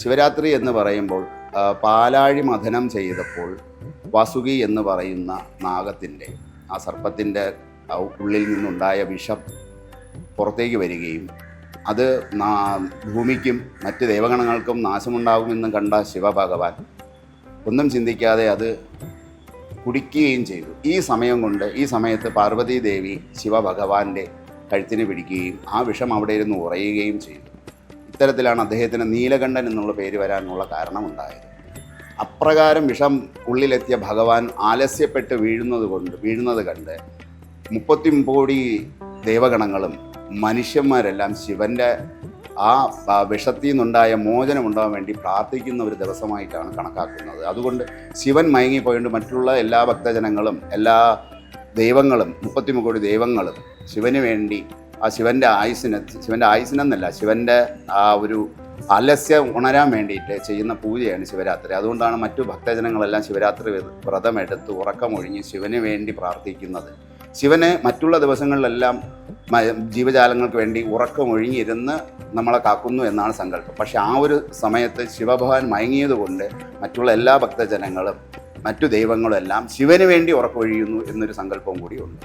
ശിവരാത്രി എന്ന് പറയുമ്പോൾ പാലാഴി മഥനം ചെയ്തപ്പോൾ വാസുകി എന്ന് പറയുന്ന നാഗത്തിൻ്റെ ആ സർപ്പത്തിൻ്റെ ഉള്ളിൽ നിന്നുണ്ടായ വിഷം പുറത്തേക്ക് വരികയും അത് ഭൂമിക്കും മറ്റ് ദേവഗണങ്ങൾക്കും നാശമുണ്ടാകുമെന്ന് കണ്ട ശിവഭഗവാൻ ഒന്നും ചിന്തിക്കാതെ അത് കുടിക്കുകയും ചെയ്തു. ഈ സമയത്ത് പാർവതീ ദേവി ശിവഭഗവാന്റെ കഴുത്തിന് പിടിക്കുകയും ആ വിഷം അവിടെ ഇരുന്ന് ഉറയുകയും ചെയ്തു. ഇത്തരത്തിലാണ് അദ്ദേഹത്തിന് നീലകണ്ഠൻ എന്നുള്ള പേര് വരാനുള്ള കാരണമുണ്ടായത്. അപ്രകാരം വിഷം ഉള്ളിലെത്തിയ ഭഗവാൻ ആലസ്യപ്പെട്ട് വീഴുന്നത് കണ്ട് 30 കോടി ദേവഗണങ്ങളും മനുഷ്യന്മാരെല്ലാം ശിവൻ്റെ ആ വിഷത്തിൽ നിന്നുണ്ടായ മോചനമുണ്ടാകാൻ വേണ്ടി പ്രാർത്ഥിക്കുന്ന ഒരു ദിവസമായിട്ടാണ് കണക്കാക്കുന്നത്. അതുകൊണ്ട് ശിവൻ മയങ്ങിപ്പോയിട്ട് മറ്റുള്ള എല്ലാ ഭക്തജനങ്ങളും എല്ലാ ദൈവങ്ങളും 30 കോടി ദൈവങ്ങളും ശിവന് വേണ്ടി ആ ശിവൻ്റെ ആയുസ്സിനെന്നല്ല ശിവൻ്റെ ആ ഒരു ആലസ്യം ഉണരാൻ വേണ്ടിയിട്ട് ചെയ്യുന്ന പൂജയാണ് ശിവരാത്രി. അതുകൊണ്ടാണ് മറ്റു ഭക്തജനങ്ങളെല്ലാം ശിവരാത്രി വ്രതമെടുത്ത് ഉറക്കമൊഴിഞ്ഞ് ശിവന് വേണ്ടി പ്രാർത്ഥിക്കുന്നത്. ശിവന് മറ്റുള്ള ദിവസങ്ങളിലെല്ലാം ജീവജാലങ്ങൾക്ക് വേണ്ടി ഉറക്കമൊഴിഞ്ഞിരുന്ന് നമ്മളെ കാക്കുന്നു എന്നാണ് സങ്കല്പം. പക്ഷെ ആ ഒരു സമയത്ത് ശിവഭഗവാൻ മയങ്ങിയതുകൊണ്ട് മറ്റുള്ള എല്ലാ ഭക്തജനങ്ങളും മറ്റു ദൈവങ്ങളും എല്ലാം ശിവന് വേണ്ടി ഉറക്കമൊഴിയുന്നു എന്നൊരു സങ്കല്പവും കൂടിയുണ്ട്.